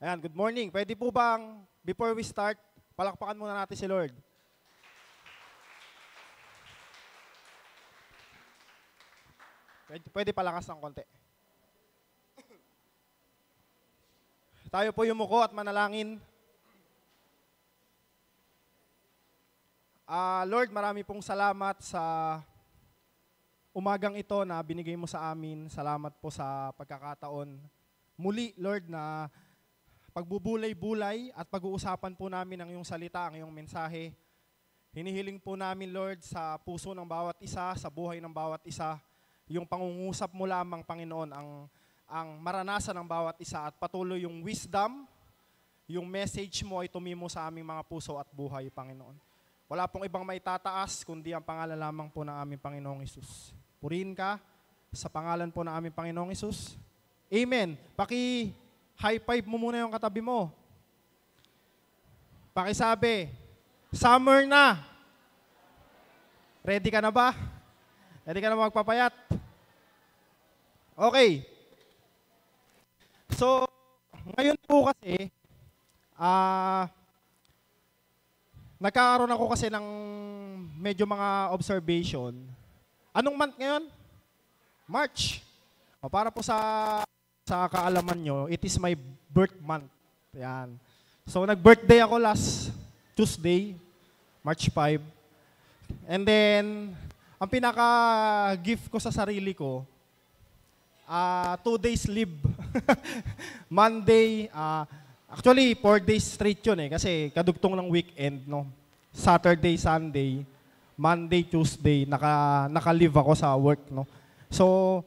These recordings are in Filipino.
Ayan, good morning. Pwede po bang, before we start, palakpakan muna natin si Lord. Pwede palakas ng konti. Tayo po yumuko at manalangin. Lord, marami pong salamat sa umagang ito na binigay mo sa amin. Salamat po sa pagkakataon. Muli, Lord, na pagbubulay-bulay at pag-uusapan po namin ang iyong salita, ang iyong mensahe. Hinihiling po namin, Lord, sa puso ng bawat isa, sa buhay ng bawat isa, yung pangungusap mo lamang, Panginoon, ang maranasan ng bawat isa at patuloy yung wisdom, yung message mo ay tumimo sa aming mga puso at buhay, Panginoon. Wala pong ibang may tataas, kundi ang pangalan lamang po ng aming Panginoong Hesus. Purihin ka sa pangalan po ng aming Panginoong Hesus. Amen. High five mo muna yung katabi mo. Pakisabi, summer na. Ready ka na ba? Ready ka na magpapayat? Okay. So, ngayon po kasi, nagkakaroon ako kasi ng medyo mga observation. Anong month ngayon? March. O, para po sa kaalaman nyo, it is my birth month. Yan. So, nag-birthday ako last Tuesday, March 5. And then, ang pinaka-gift ko sa sarili ko, 2 days leave. Monday, actually, 4 days straight yun kasi kadugtong ng weekend, no? Saturday, Sunday, Monday, Tuesday, naka-leave ako sa work, no? So,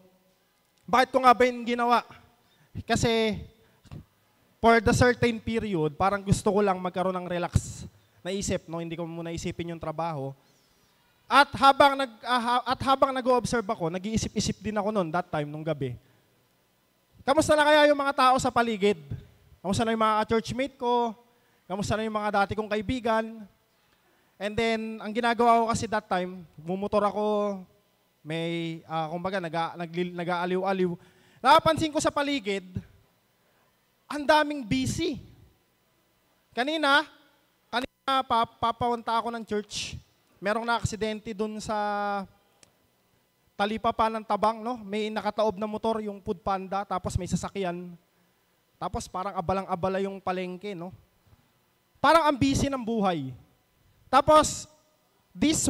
bakit ko nga ba yung ginawa? Kasi, for the certain period, parang gusto ko lang magkaroon ng relax na isip, no? Hindi ko muna isipin yung trabaho. At habang nag-o-observe ako, nag-iisip-isip din ako noon, that time, nung gabi. Kamusta na kaya yung mga tao sa paligid? Kamusta na yung mga churchmate ko? Kamusta na yung mga dati kong kaibigan? And then, ang ginagawa ko kasi that time, mumotor ako, may, kumbaga, nag-aaliw-aliw. Napapansin ko sa paligid, ang daming busy. Kanina, papapunta ako ng church. Merong na-aksidente dun sa talipapa ng Tabang, no? May nakataob na motor, yung Food Panda, tapos may sasakyan. Tapos parang abalang-abala yung palengke, no? Parang ang busy ng buhay. Tapos, this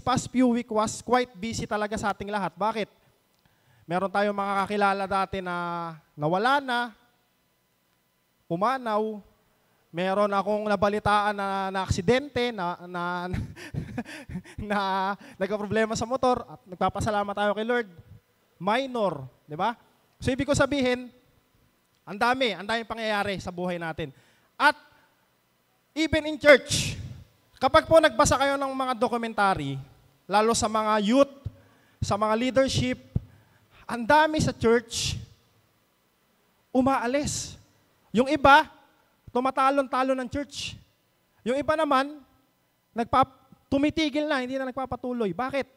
past few week was quite busy talaga sa ating lahat. Bakit? Meron tayong mga kakilala dati na nawala na, pumanaw. Meron akong nabalitaan na aksidente, na nagka-problema sa motor at nagpapasalamat tayo kay Lord. Minor, di ba? So ibig ko sabihin, ang daming pangyayari sa buhay natin. At even in church, kapag po nagbasa kayo ng mga documentary, lalo sa mga youth, sa mga leadership, ang dami sa church, umaalis. Yung iba, tumatalon-talon ng church. Yung iba naman, tumitigil na, hindi na nagpapatuloy. Bakit?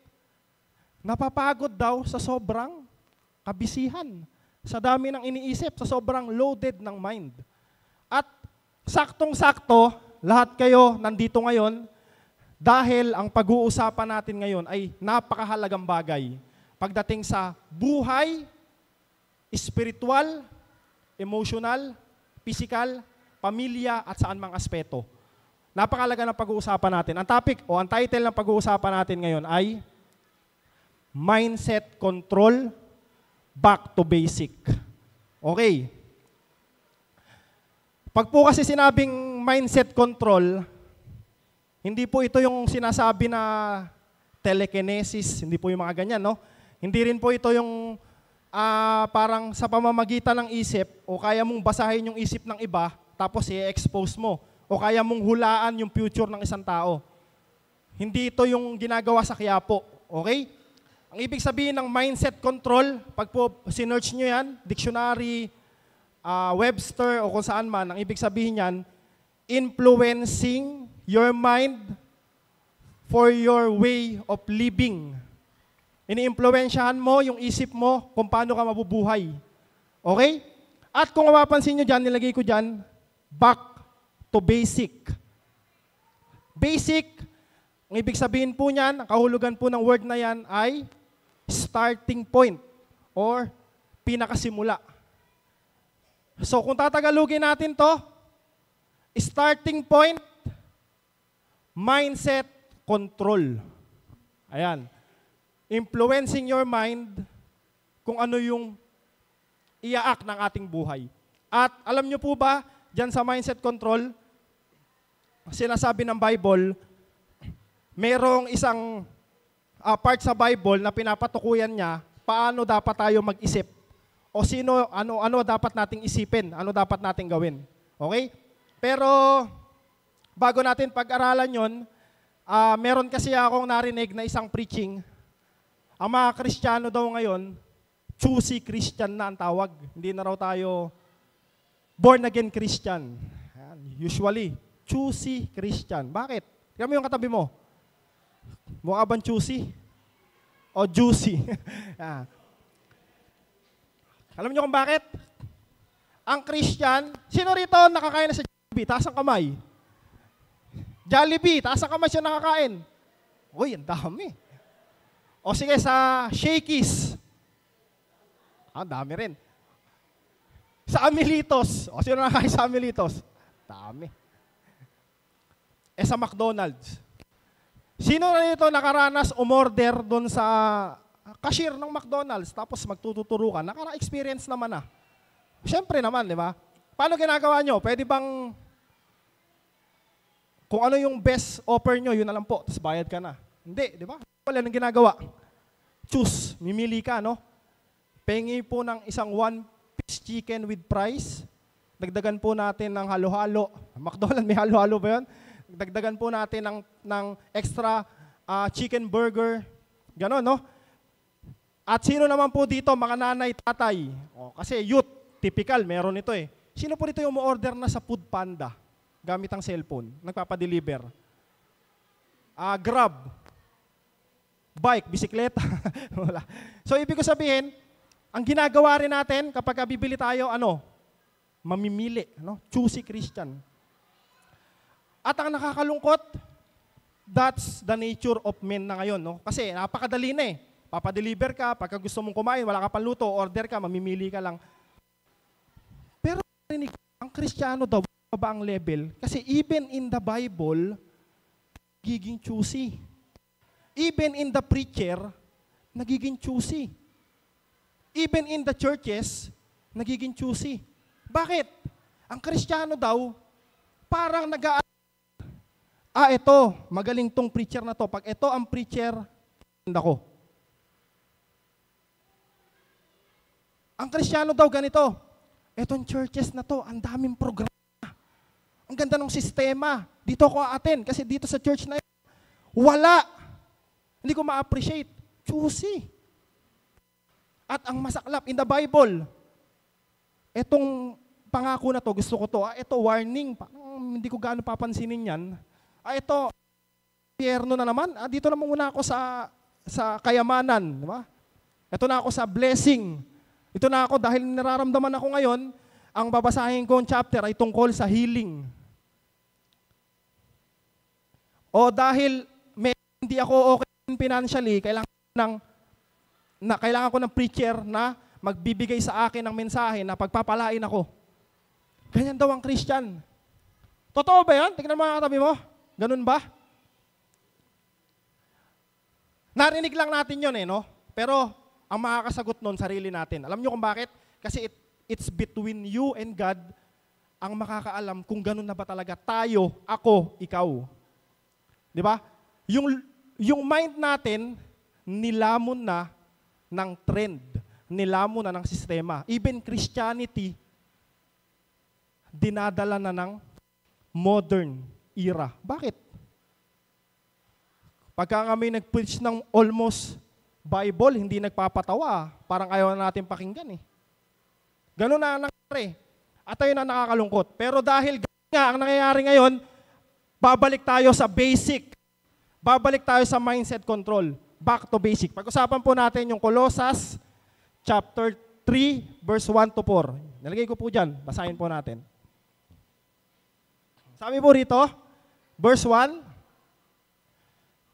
Napapagod daw sa sobrang kabisihan, sa dami ng iniisip, sa sobrang loaded ng mind. At saktong-sakto, lahat kayo nandito ngayon, dahil ang pag-uusapan natin ngayon ay napakahalagang bagay pagdating sa buhay, spiritual, emotional, physical, pamilya at saan mang aspeto. Napakahalaga ng pag-uusapan natin. Ang topic o ang title ng pag-uusapan natin ngayon ay Mindset Control, Back to Basic. Okay. Pag po kasi sinabing mindset control, hindi po ito yung sinasabi na telekinesis, hindi po yung mga ganyan, no? Hindi rin po ito yung parang sa pamamagitan ng isip o kaya mong basahin yung isip ng iba tapos i-expose mo o kaya mong hulaan yung future ng isang tao. Hindi ito yung ginagawa sa Quiapo, okay? Ang ibig sabihin ng mindset control, pag po sinearch nyo yan, dictionary, Webster o kung saan man, ang ibig sabihin yan, influencing your mind for your way of living. Ini-impluwensyahan mo yung isip mo kung paano ka mabubuhay. Okay? At kung mapapansin nyo dyan, nilagay ko dyan, back to basic. Basic, ang ibig sabihin po niyan, ang kahulugan po ng word na yan ay starting point or pinakasimula. So kung tatagalugin natin to, starting point, mindset, control. Ayan. Influencing your mind kung ano yung iaak ng ating buhay. At alam nyo po ba, dyan sa mindset control, sinasabi ng Bible, merong isang part sa Bible na pinapatukuyan niya paano dapat tayo mag-isip. O ano dapat nating isipin, ano dapat nating gawin. Okay? Pero, bago natin pag-aralan yon, meron kasi akong narinig na isang preaching. Ang mga Kristiyano daw ngayon, choosy Christian na ang tawag. Hindi na raw tayo born-again Christian. Usually, choosy Christian. Bakit? Tignan mo yung katabi mo. Mukha bang choosy? O juicy? Alam niyo kung bakit? Ang Christian, sino rito nakakain na sa Jollibee? Taas ang kamay. Jollibee, taas ang kamay siya nakakain. Uy, ang dami. O sige, sa Shakey's. Dami rin. Sa Amelitos. O sino nakakain sa Amelitos? Dami. Sa McDonald's. Sino na nito nakaranas umorder doon sa cashier ng McDonald's tapos magtuturo ka? Nakara-experience naman na. Siyempre naman, di ba? Paano ginagawa nyo? Pwede bang kung ano yung best offer nyo, yun na lang po, tapos bayad ka na. Hindi, di ba? Wala nang ginagawa. Choose, mimili ka, no? Pengi po ng isang one-piece chicken with fries. Dagdagan po natin ng halo-halo. McDonald's may halo-halo ba yun? Dagdagan po natin ng extra chicken burger. Ganon, no? At sino naman po dito, mga nanay, tatay? Kasi youth, typical, meron ito eh. Sino po dito yung mo-order na sa Food Panda? Gamit ang cellphone, nagpapadeliver. Grab. Bike, bisikleta. Wala. So, ibig ko sabihin, ang ginagawa rin natin kapag bibili tayo, mamimili. Choosy Christian. At ang nakakalungkot, that's the nature of men na ngayon. No? Kasi napakadali na eh. Papadeliver ka, pagka gusto mong kumain, wala ka pang luto, order ka, mamimili ka lang. Pero ang Kristiyano daw, ba ang level? Kasi even in the Bible, nagiging choosy. Even in the preacher, nagiging choosy. Even in the churches, nagiging choosy. Bakit? Ang Kristiyano daw, parang ito, magaling tong preacher na to. Pag ito ang preacher, hindi ko. Ang Kristiyano daw ganito, etong churches na to, ang daming programa. Ang ganda ng sistema. Dito ako aaten kasi dito sa church na yun, wala. Hindi ko ma-appreciate. Choosy. At ang masaklap, in the Bible, etong pangako na to, gusto ko to, ito warning, hindi ko gaano papansinin yan. Ito, pierno na naman, dito naman muna ako sa kayamanan. Diba? Ito na ako sa blessing. Ito na ako dahil nararamdaman ako ngayon, ang babasahin kong chapter ay tungkol sa healing. O dahil hindi ako okay financially, kailangan ko ng preacher na magbibigay sa akin ng mensahe na pagpapalain ako. Ganyan daw ang Christian. Totoo ba yan? Tignan mo mga katabi mo. Ganun ba? Narinig lang natin yun no? Pero ang makakasagot nun, sarili natin. Alam nyo kung bakit? Kasi it's between you and God ang makakaalam kung ganun na ba talaga tayo, ako, ikaw. Di ba? Yung mind natin, nilamon na ng trend. Nilamon na ng sistema. Even Christianity, dinadala na ng modern era. Bakit? Pagka nga may nag-preach ng almost Bible, hindi nagpapatawa. Parang ayaw na natin pakinggan eh. Ganun na nangyari. At ayun na nakakalungkot. Pero dahil nga ang nangyayari ngayon, babalik tayo sa basic. Babalik tayo sa mindset control. Back to basic. Pag-usapan po natin yung Colossus chapter 3, verse 1 to 4. Nalagay ko po dyan. Basahin po natin. Sabi po rito, verse 1,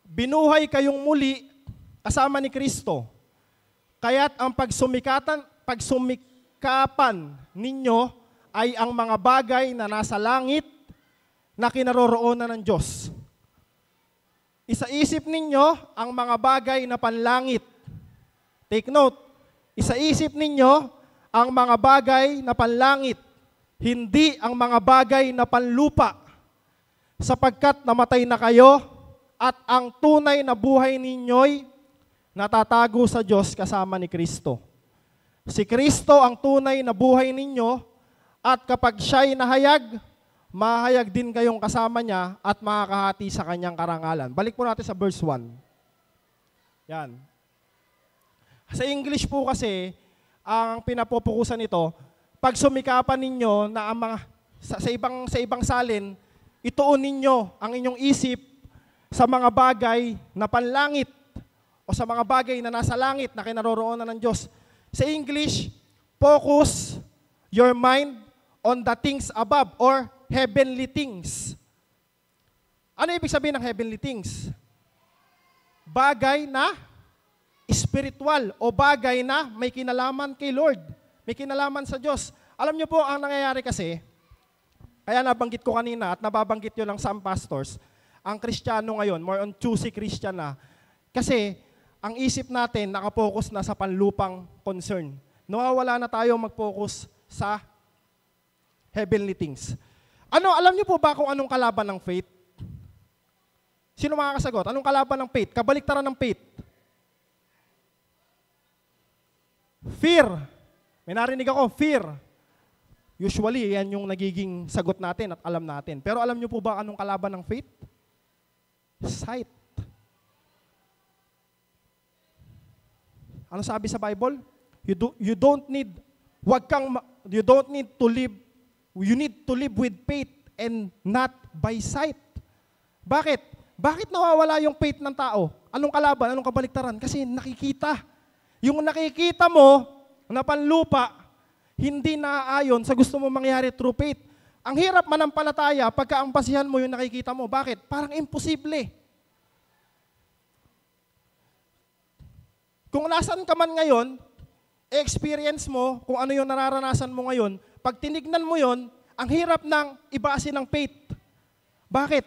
binuhay kayong muli kasama ni Kristo. Kaya't ang pagsumikapan ninyo ay ang mga bagay na nasa langit na kinaroroonan ng Diyos. Isaisip ninyo ang mga bagay na panlangit. Take note, isaisip ninyo ang mga bagay na panlangit, hindi ang mga bagay na panlupa, sapagkat namatay na kayo at ang tunay na buhay ninyo'y natatago sa Diyos kasama ni Kristo. Si Kristo ang tunay na buhay ninyo at kapag siya'y nahayag, mahayag din kayong kasama niya at makakahati sa kanyang karangalan. Balik po natin sa verse 1. Yan. Sa English po kasi, ang pinapopokusan nito, pag sumikapan ninyo na ang mga, sa ibang salin, ituon ninyo ang inyong isip sa mga bagay na panlangit o sa mga bagay na nasa langit na kinaroroonan ng Diyos. Sa English, focus your mind on the things above or heavenly things. Ano ibig sabihin ng heavenly things? Bagay na spiritual o bagay na may kinalaman kay Lord, may kinalaman sa Diyos. Alam niyo po, ang nangyayari kasi, kaya nabanggit ko kanina at nababanggit yun ng some pastors, ang Kristiyano ngayon, more on choosy Christian na. Kasi, ang isip natin nakapokus na sa panlupang concern. Nawawala na tayo mag-focus sa heavenly things. Alam niyo po ba kung anong kalaban ng faith? Sino makakasagot? Anong kalaban ng faith? Kabaliktaran ng faith. Fear. May narinig ako, fear. Usually, yan yung nagiging sagot natin at alam natin. Pero alam niyo po ba anong kalaban ng faith? Sight. Ano sabi sa Bible? You don't need to live, you need to live with faith and not by sight. Bakit? Bakit nawawala yung faith ng tao? Anong kalaban? Anong kabaliktaran? Kasi nakikita. Yung nakikita mo na panlupa, hindi naaayon sa gusto mo mangyari through faith. Ang hirap manampalataya pagka ang basihan mo yung nakikita mo. Bakit? Parang imposible. Kung nasan ka man ngayon, experience mo kung ano yung nararanasan mo ngayon, pag tinignan mo yon, ang hirap ng ibase ng faith. Bakit?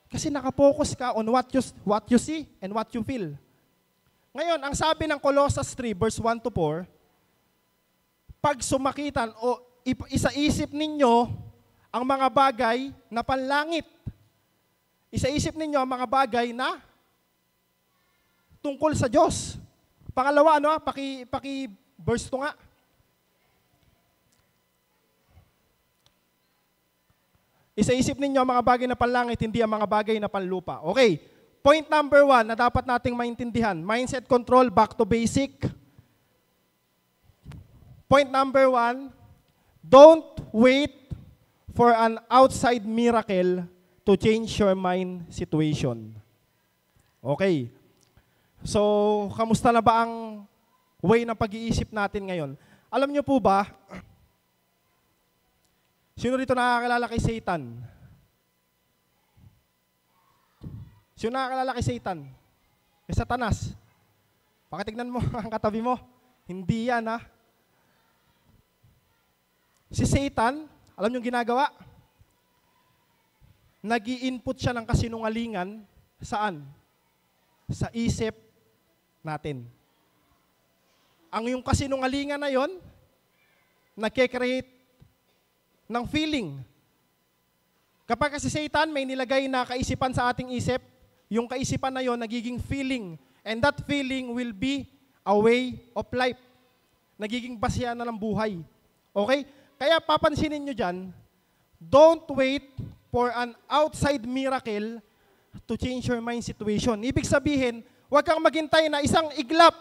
Kasi nakapokus ka on what you see and what you feel. Ngayon, ang sabi ng Colossians 3, verse 1 to 4, pag sumakitan o isaisip ninyo ang mga bagay na panlangit. Isaisip ninyo ang mga bagay na tungkol sa Diyos. Pangalawa, verse 2 nga. Isaisip ninyo ang mga bagay na panlangit, hindi ang mga bagay na panlupa. Okay. Point number 1 na dapat nating maintindihan. Mindset control, back to basic. Point number 1, don't wait for an outside miracle to change your mind situation. Okay. So, kamusta na ba ang way ng pag-iisip natin ngayon? Alam niyo po ba, sino rito nakakilala kay Satan? Sino nakakilala kay Satan? Kay Satanas. Pakitignan mo ang katabi mo. Hindi yan, ha? Si Satan, alam niyo ginagawa? Nag-i-input siya ng kasinungalingan. Saan? Sa isip natin. Ang yung kasinungalingan na yon, nagke-create ng feeling. Kapag si Satan may nilagay na kaisipan sa ating isip, yung kaisipan na yon nagiging feeling. And that feeling will be a way of life. Nagiging basihan na ng buhay. Okay? Kaya papansinin nyo dyan, don't wait for an outside miracle to change your mind situation. Ibig sabihin, huwag kang maghintay na isang iglap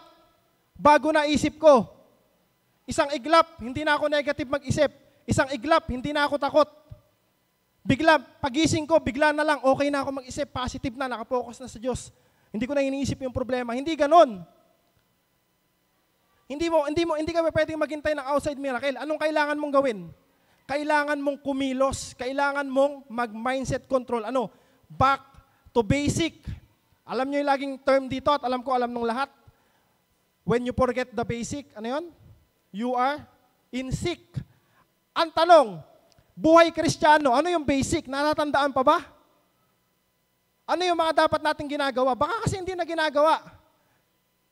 bago na isip ko. Isang iglap, hindi na ako negative mag-isip. Isang iglap, hindi na ako takot. Bigla, pagising ko, bigla na lang, okay na ako mag-isip, positive na, nakapokus na sa Diyos. Hindi ko na iniisip yung problema. Hindi ganon. Hindi ka pwedeng maghintay ng outside miracle. Anong kailangan mong gawin? Kailangan mong kumilos, kailangan mong mag-mindset control. Ano? Back to basic. Alam niyo yung laging term dito at alam ko alam ng lahat. When you forget the basic, ano yun? You are in sick. Ang tanong, buhay Kristiyano, ano yung basic? Natatandaan pa ba? Ano yung mga dapat nating ginagawa? Baka kasi hindi na ginagawa.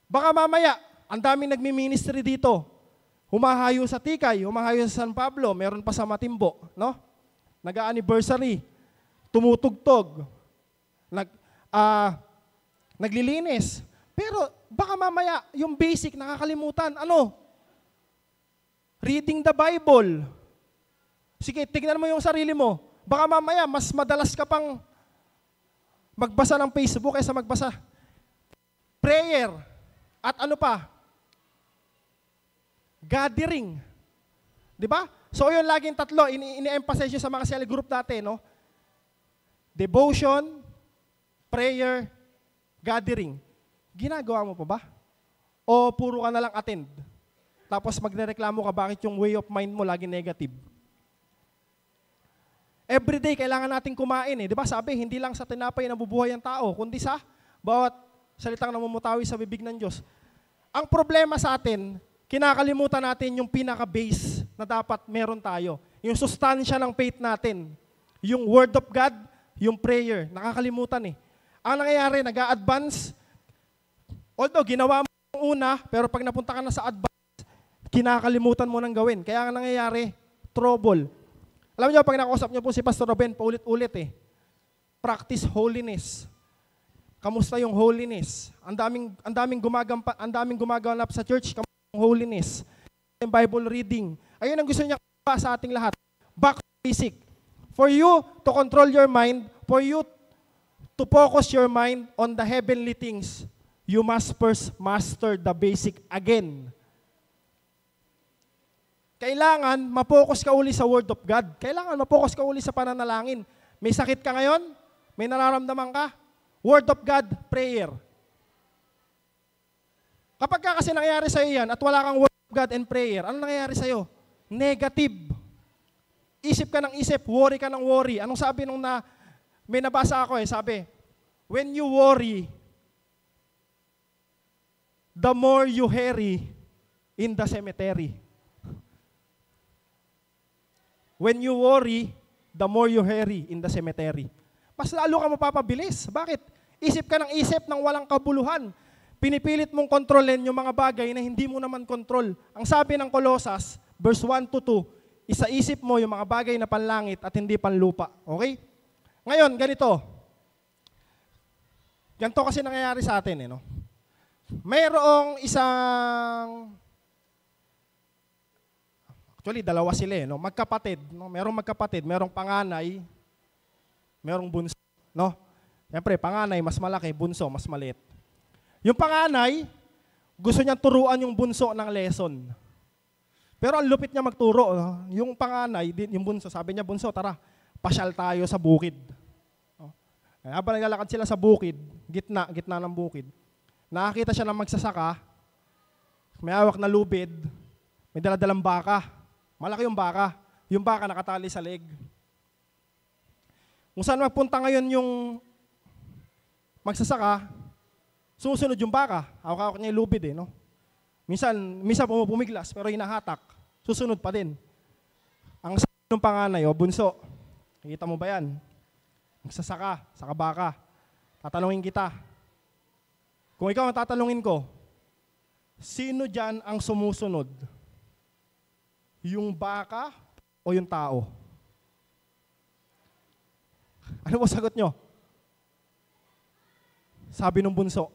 Baka mamaya, ang daming nagmi-ministry dito. Humahayo sa Tikay, humahayo sa San Pablo, meron pa sa Matimbo, no? Nag-anniversary, tumutugtog, naglilinis. Pero baka mamaya, yung basic nakakalimutan. Ano? Reading the Bible. Sige, tignan mo yung sarili mo. Baka mamaya, mas madalas ka pang magbasa ng Facebook kaysa magbasa. Prayer. At ano pa? Gathering. Di ba? So yun laging tatlo, ini-emphasize yun sa mga cell group dati, no? Devotion, prayer, gathering. Ginagawa mo pa ba? O puro ka na lang attend? Tapos magrereklamo ka bakit yung way of mind mo lagi negative? Everyday kailangan nating kumain eh. Di ba sabi, hindi lang sa tinapay nabubuhay ang tao, kundi sa bawat salitang namumutawi sa bibig ng Diyos. Ang problema sa atin, kinakalimutan natin yung pinaka-base na dapat meron tayo. Yung sustansya ng faith natin. Yung Word of God, yung prayer. Nakakalimutan eh. Ang nangyayari, nag-a-advance. Although, ginawa mo yung una, pero pag napunta ka na sa advance, kinakalimutan mo nang gawin. Kaya ang nangyayari, trouble. Alam niyo, pag nakausap niyo po si Pastor Ruben, paulit-ulit eh. Practice holiness. Kamusta yung holiness? Ang daming gumaganap sa church, kamusta yung holiness? Yung Bible reading. Ayun ang gusto niya sa ating lahat. Back to basic. For you to control your mind, for you to focus your mind on the heavenly things, you must first master the basic again. Kailangan mapokus ka uli sa Word of God. Kailangan mapokus ka uli sa pananalangin. May sakit ka ngayon? May nararamdaman ka? Word of God, prayer. Kapag ka kasi nangyayari sa'yo yan at wala kang Word of God and prayer, ano nangyayari sa'yo? Negative. Isip ka ng isip, worry ka ng worry. Anong sabi nung may nabasa ako sabi, when you worry, the more you hurry in the cemetery. When you worry, the more you hurry in the cemetery. Mas lalo ka mapapabilis. Bakit? Isip ka ng isip ng walang kabuluhan. Pinipilit mong kontrolin yung mga bagay na hindi mo naman kontrol. Ang sabi ng Colossus, verse 1-2, isaisip mo yung mga bagay na panlangit at hindi panlupa. Okay? Ngayon, ganito. Ganito kasi nangyayari sa atin, no? Mayroong isang... Actually, dalawa sila, no? Magkapatid, no? Merong magkapatid, merong panganay, merong bunso, no? Siyempre, panganay mas malaki, bunso mas maliit. Yung panganay, gusto niyang turuan yung bunso ng lesson. Pero ang lupit niya magturo, no? Yung panganay, yung bunso, sabi niya, bunso, tara, pasyal tayo sa bukid. No? Habang naglalakad sila sa bukid, gitna ng bukid, nakakita siya ng magsasaka, may hawak na lubid, may daladalang baka. Malaki yung baka. Yung baka nakatali sa leg. Kung saan magpunta ngayon yung magsasaka, susunod yung baka. Hawak-hawak niya yung lubid no? Minsan pumipumiglas pero hinahatak. Susunod pa din. Ang sabi ng panganay, bunso, nakita mo ba yan? Magsasaka, saka baka. Tatanungin kita. Kung ikaw ang tatanungin ko, sino dyan ang sumusunod? Yung baka o yung tao? Ano po sagot nyo? Sabi ng bunso,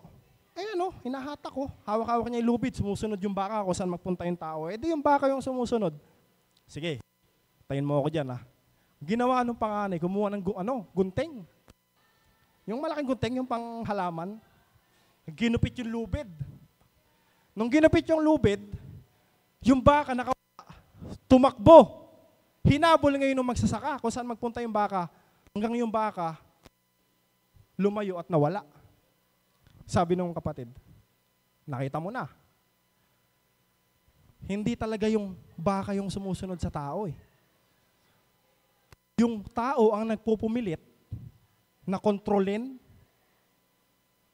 hinahatak ko. Hawak-hawak niya yung lubid, sumusunod yung baka kung saan magpunta yung tao. Di yung baka yung sumusunod. Sige, tayin mo ako dyan Ginawa ng panganay, gumawa ng gunting. Yung malaking gunting, yung panghalaman, ginupit yung lubid. Nung ginupit yung lubid, yung baka tumakbo. Hinabol ngayon ng magsasaka kung saan magpunta yung baka. Hanggang yung baka, lumayo at nawala. Sabi ng kapatid, nakita mo na. Hindi talaga yung baka yung sumusunod sa tao eh. Yung tao ang nagpupumilit na kontrolin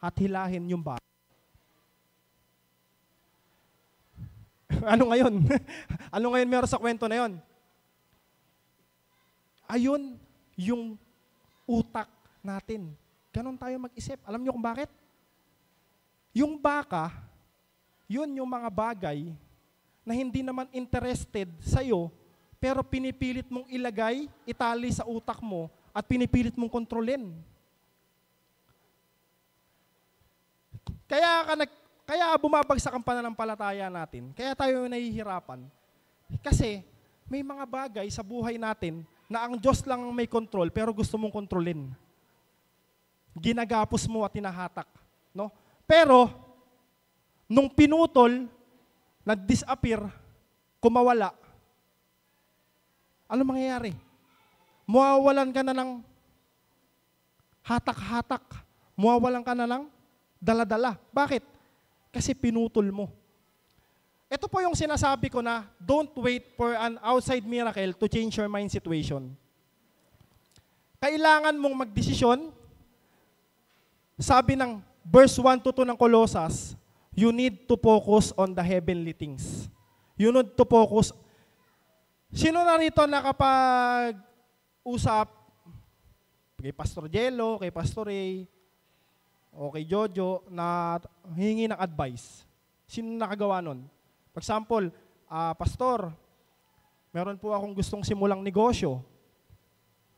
at hilahin yung baka. Ano ngayon? Ano ngayon meron sa kwento na yon? Ayun yung utak natin. Ganon tayo mag-isip. Alam niyo kung bakit? Yung baka, yun yung mga bagay na hindi naman interested sa'yo, pero pinipilit mong ilagay, itali sa utak mo, at pinipilit mong kontrolin. Kaya bumabagsak ang pananampalataya natin. Kaya tayo nahihirapan. Kasi may mga bagay sa buhay natin na ang Diyos lang ang may control, pero gusto mong kontrolin. Ginagapos mo at tinahatak. No? Pero, nung pinutol, nag-disappear, kumawala, ano mangyayari? Mawawalan ka na ng hatak-hatak. Mawawalan ka na ng dala-dala. Bakit? Kasi pinutol mo. Ito po yung sinasabi ko na, don't wait for an outside miracle to change your mind situation. Kailangan mong magdesisyon. Sabi ng verse 1 to 2 ng Colossus, you need to focus on the heavenly things. You need to focus. Sino na rito nakapag-usap kay Pastor Jello, kay Pastor Ray, o kay Jojo na hingi ng advice? Sino nakagawa nun? For example, Pastor, meron po akong gustong simulang negosyo.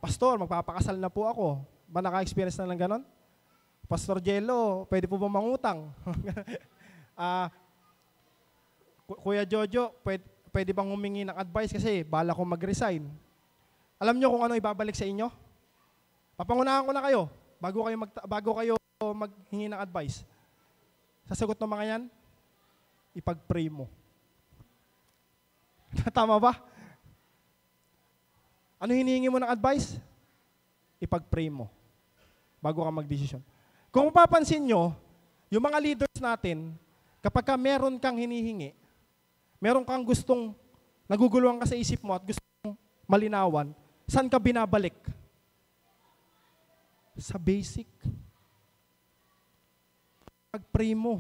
Pastor, magpapakasal na po ako. Ba naka-experience na ng ganon? Pastor Jello, pwede po ba mangutang? Kuya Jojo, pwede bang humingi ng advice kasi bala ko mag-resign? Alam nyo kung ano ibabalik sa inyo? Papangunahan ko na kayo bago kayo maghingi ng advice. Sasagot ng mga yan, ipag-pray mo. Tama ba? Ano hinihingi mo ng advice? Ipag-pray mo bago ka mag-desisyon. Kung mapapansin nyo, yung mga leaders natin, kapag ka meron kang hinihingi, meron kang gustong, naguguluhan ka sa isip mo at gustong malinawan, saan ka binabalik? Sa basic. Pag-pray mo.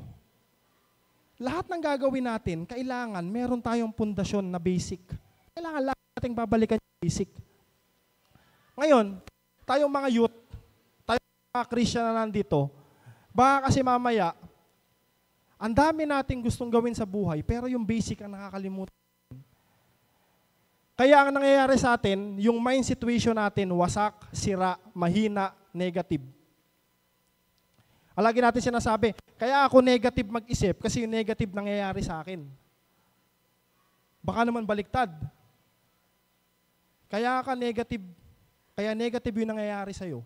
Lahat ng gagawin natin, kailangan meron tayong pundasyon na basic. Kailangan lahat nating babalikan yung basic. Ngayon, tayong mga youth, tayong mga Christian na nandito, baka kasi mamaya, ang dami nating gustong gawin sa buhay, pero yung basic ang nakakalimutan. Kaya ang nangyayari sa atin, yung mind situation natin, wasak, sira, mahina, negative. Lagi natin sinasabi, kaya ako negative mag-isip kasi yung negative nangyayari sa akin. Baka naman baliktad. Kaya negative yung nangyayari sa'yo.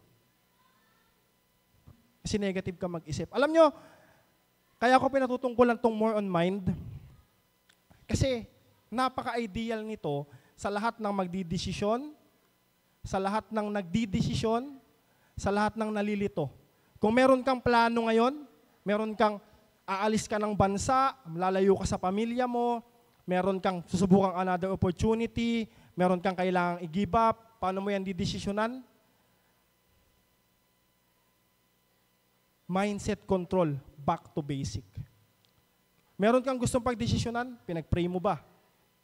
Kasi negative ka mag-isip. Alam nyo, kaya ako pinatutungkulan tong more on mind kasi napaka-ideal nito sa lahat ng magdidesisyon, sa lahat ng nagdidesisyon, sa lahat ng nalilito. Kung meron kang plano ngayon, meron kang aalis ka ng bansa, lalayo ka sa pamilya mo, meron kang susubukang another opportunity, meron kang kailangang i-give up, paano mo yan didesisyonan? Mindset control, back to basic. Meron kang gustong pagdesisyonan, pinag-pray mo ba?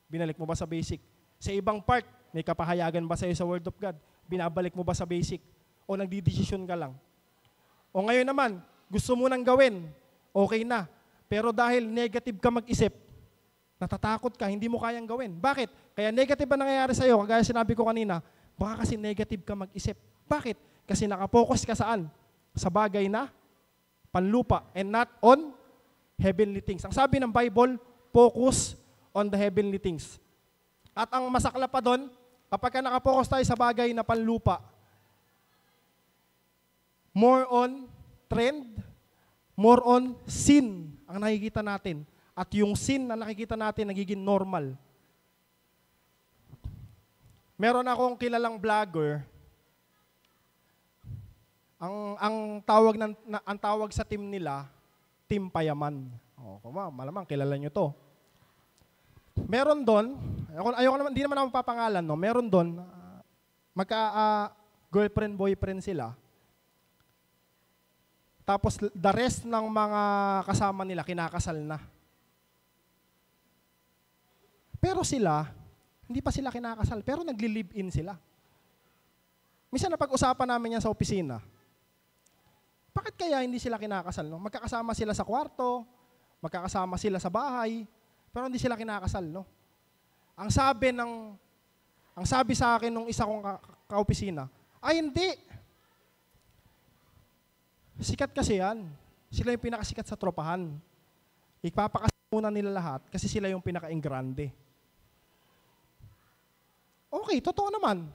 Binalik mo ba sa basic? Sa ibang part, may kapahayagan ba sa'yo sa Word of God? Binabalik mo ba sa basic? O nagdidesisyon ka lang? O ngayon naman, gusto mo nang gawin, okay na. Pero dahil negative ka mag-isip, natatakot ka, hindi mo kayang gawin. Bakit? Kaya negative ba nangyayari sa'yo? Kagaya sinabi ko kanina, baka kasi negative ka mag-isip. Bakit? Kasi nakapokus ka saan? Sa bagay na panlupa and not on heavenly things. Ang sabi ng Bible, focus on the heavenly things. At ang masakla pa doon, kapag ka nakapokus tayo sa bagay na panlupa, more on trend, more on sin ang nakikita natin. At yung sin na nakikita natin nagiging normal. Meron akong kilalang vlogger. Ang tawag sa team nila, Team Payaman. Malamang kilala nyo to. Meron doon, ayoko naman, hindi naman ako papangalan, no? Meron doon, girlfriend, boyfriend sila. Tapos the rest ng mga kasama nila, kinakasal na. Pero sila, hindi pa sila kinakasal, pero nagli-live-in sila. Minsan napag-usapan namin yan sa opisina. Bakit kaya hindi sila kinakasal? No? Magkakasama sila sa kwarto, magkakasama sila sa bahay, pero hindi sila kinakasal. No? Ang sabi sa akin nung isa kong kaopisina, ay hindi. Sikat kasi yan. Sila yung pinakasikat sa tropahan. Ipapakasal muna nila lahat kasi sila yung pinaka-ingrande. Okay, totoo naman.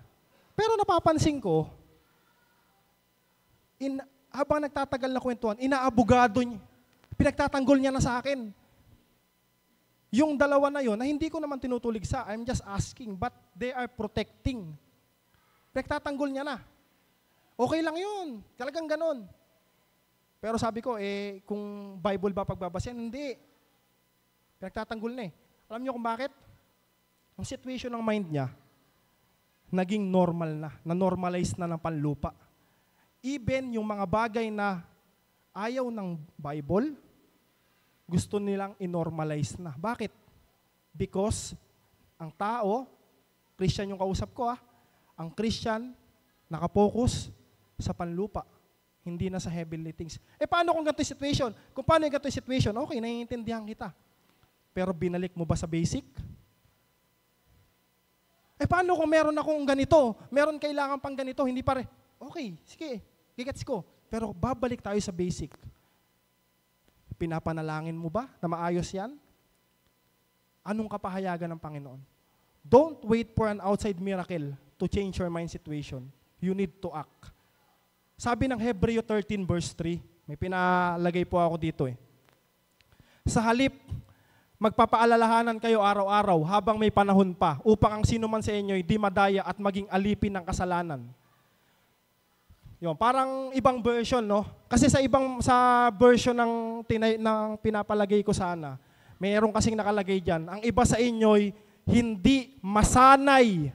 Pero napapansin ko, habang nagtatagal na kwentuhan, inaabogado niya. Pinagtatanggol niya na sa akin. Yung dalawa na yon na hindi ko naman tinutuligsa, I'm just asking, but they are protecting. Pinagtatanggol niya na. Okay lang yun. Talagang ganon. Pero sabi ko, kung Bible ba pagbabasehan? Hindi. Pinagtatanggol na eh. Alam niyo kung bakit? Ang situation ng mind niya, naging normal na. Na-normalize na ng panlupa. Even yung mga bagay na ayaw ng Bible, gusto nilang inormalize na. Bakit? Because ang tao, Christian yung kausap ko ang Christian nakapokus sa panlupa. Hindi na sa heavenly things. Paano kung ganito yung situation? Kung paano yung ganito yung situation, okay, naiintindihan kita. Pero binalik mo ba sa basic? Paano kung meron akong ganito? Meron kailangan pang ganito, hindi pare. Okay, sige, gigets ko. Pero babalik tayo sa basic. Pinapanalangin mo ba na maayos yan? Anong kapahayagan ng Panginoon? Don't wait for an outside miracle to change your mind situation. You need to act. Sabi ng Hebreo 13 verse 3, may pinalagay po ako dito Sa halip, magpapaalalahanan kayo araw-araw habang may panahon pa upang ang sino man sa inyo di madaya at maging alipin ng kasalanan. Yun, parang ibang version, no? Kasi sa version ng pinapalagay ko sana, mayroon kasing nakalagay diyan, ang iba sa inyo'y hindi masanay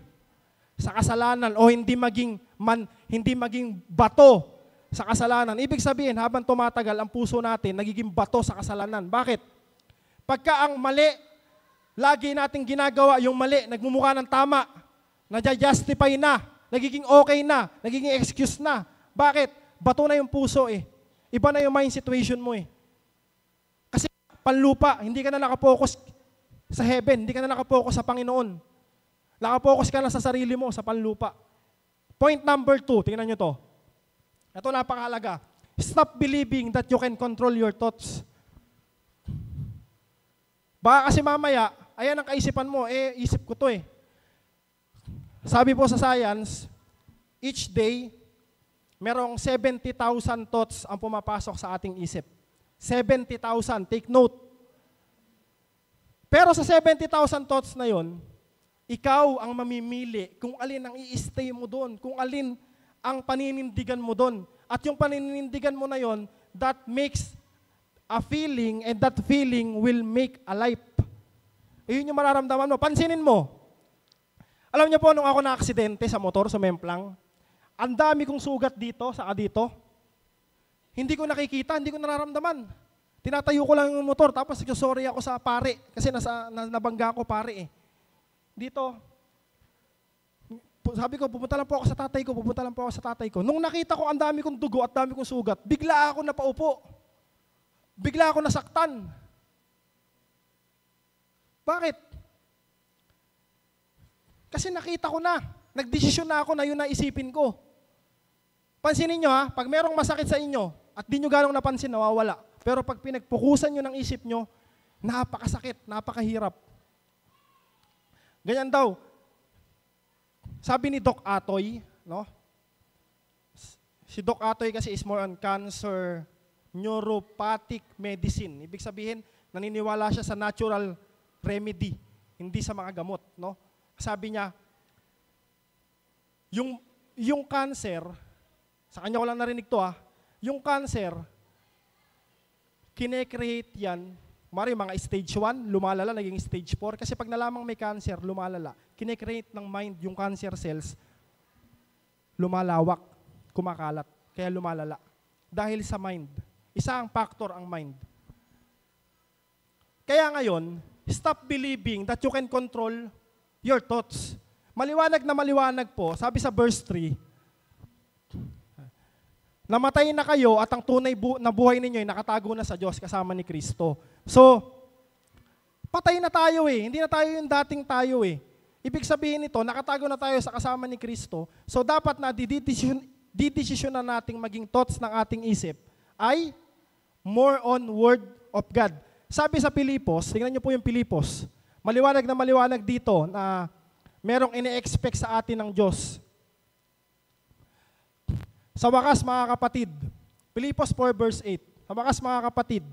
sa kasalanan o hindi maging bato sa kasalanan. Ibig sabihin, habang tumatagal ang puso natin, nagiging bato sa kasalanan. Bakit? Pagka ang mali, lagi nating ginagawa yung mali, nagmumukha ng tama, nadja-justify na, nagiging okay na, nagiging excuse na. Bakit? Bato na yung puso Iba na yung mind situation mo Kasi panlupa, hindi ka na nakapokus sa heaven, hindi ka na nakapokus sa Panginoon. Nakapokus ka na sa sarili mo, sa panlupa. Point number 2, tingnan nyo to. Ito napakahalaga. Stop believing that you can control your thoughts. Baka kasi mamaya, ayan ang kaisipan mo, isip ko to Sabi po sa science, each day, merong 70,000 thoughts ang pumapasok sa ating isip. 70,000, take note. Pero sa 70,000 thoughts na yon, ikaw ang mamimili kung alin ang i-stay mo doon, kung alin ang paninindigan mo doon. At yung paninindigan mo na yon, that makes a feeling and that feeling will make a life. Yun yung mararamdaman mo. Pansinin mo. Alam niyo po, nung ako na-aksidente sa motor, sa Memplang, ang dami kong sugat dito, saka dito. Hindi ko nakikita, hindi ko nararamdaman. Tinatayo ko lang yung motor, tapos sorry ako sa pare, kasi nabangga ko pare Dito, sabi ko, pupunta lang po ako sa tatay ko. Nung nakita ko ang dami kong dugo at dami kong sugat, bigla ako napaupo. Bigla ako nasaktan. Bakit? Kasi nakita ko na, nagdesisyon na ako na yun na isipin ko. Pansinin nyo pag merong masakit sa inyo at di nyo ganong napansin, nawawala. Pero pag pinagpukusan nyo ng isip nyo, napakasakit, napakahirap. Ganyan daw. Sabi ni Doc Atoy, no? Si Doc Atoy kasi is more on cancer, neuropathic medicine. Ibig sabihin, naniniwala siya sa natural remedy, hindi sa mga gamot, no? Sabi niya, yung cancer, sa kanya ko lang narinig to yung cancer, kine-create yan Mari, mga stage 1, lumalala, naging stage 4. Kasi pag nalamang may cancer, lumalala. Kinecreate ng mind yung cancer cells, lumalawak, kumakalat. Kaya lumalala. Dahil sa mind. Isa ang factor ang mind. Kaya ngayon, stop believing that you can control your thoughts. Maliwanag na maliwanag po, sabi sa verse 3, namatay na kayo at ang tunay na buhay ninyo ay nakatago na sa Diyos kasama ni Kristo. So, patay na tayo eh. Hindi na tayo yung dating tayo eh. Ibig sabihin nito, nakatago na tayo sa kasama ni Kristo. So, dapat na didesisyon na nating maging thoughts ng ating isip ay more on Word of God. Sabi sa Pilipos, tingnan niyo po yung Pilipos, maliwanag na maliwanag dito na merong ine-expect sa atin ng Diyos. Sa wakas, mga kapatid, Pilipos 4 verse 8, sa wakas, mga kapatid,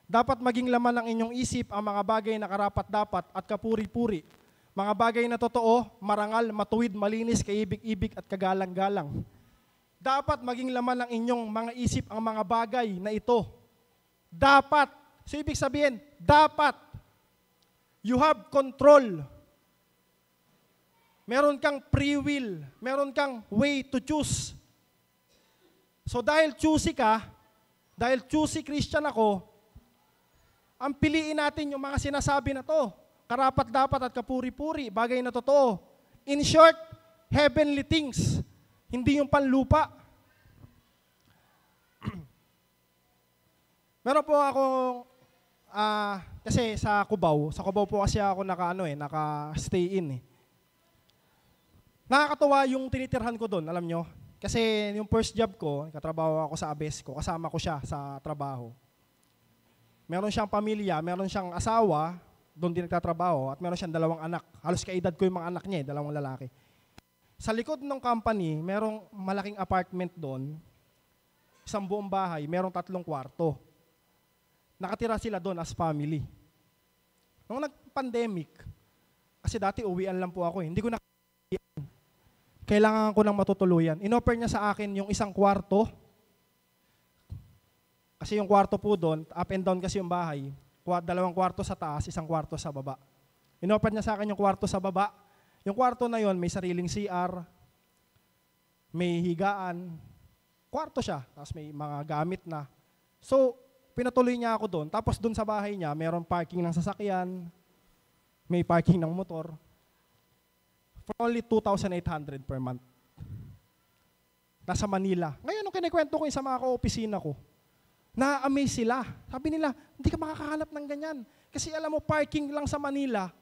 dapat maging laman ng inyong isip ang mga bagay na karapat-dapat at kapuri-puri, mga bagay na totoo, marangal, matuwid, malinis, kaibig-ibig at kagalang-galang. Dapat maging laman ng inyong mga isip ang mga bagay na ito. Dapat. So, ibig sabihin, dapat. You have control. Meron kang free will. Meron kang way to choose. So dahil choosy ka, dahil choosy Christian ako, ang piliin natin yung mga sinasabi na to. Karapat-dapat at kapuri-puri, bagay na totoo. In short, heavenly things. Hindi yung panlupa. Meron po akong, kasi sa Cubao po kasi ako naka-stay in eh. Nakakatuwa yung tinitirhan ko doon, alam nyo? Kasi yung first job ko, katrabaho ako sa Abesco, kasama ko siya sa trabaho. Meron siyang pamilya, meron siyang asawa, doon din nagtatrabaho, at meron siyang 2 anak. Halos kaedad ko yung mga anak niya, 2 lalaki. Sa likod ng company, merong malaking apartment doon, isang buong bahay, merong 3 kwarto. Nakatira sila doon as family. Nung nag-pandemic, kasi dati uwian lang po ako hindi ko kailangan ko ng matutuluyan. Inoffer niya sa akin yung 1 kwarto. Kasi yung kwarto po doon, up and down kasi yung bahay. 2 kwarto sa taas, 1 kwarto sa baba. Inoffer niya sa akin yung kwarto sa baba. Yung kwarto na yon may sariling CR, may higaan. Kwarto siya, tapos may mga gamit na. So, pinatuloy niya ako doon. Tapos doon sa bahay niya, mayroong parking ng sasakyan, may parking ng motor. For only 2,800 per month. Nasa Manila. Ngayon, nung kinikwento ko yung sa mga ka-opisina ko, na-amaze sila. Sabi nila, hindi ka makakahanap ng ganyan. Kasi alam mo, parking lang sa Manila,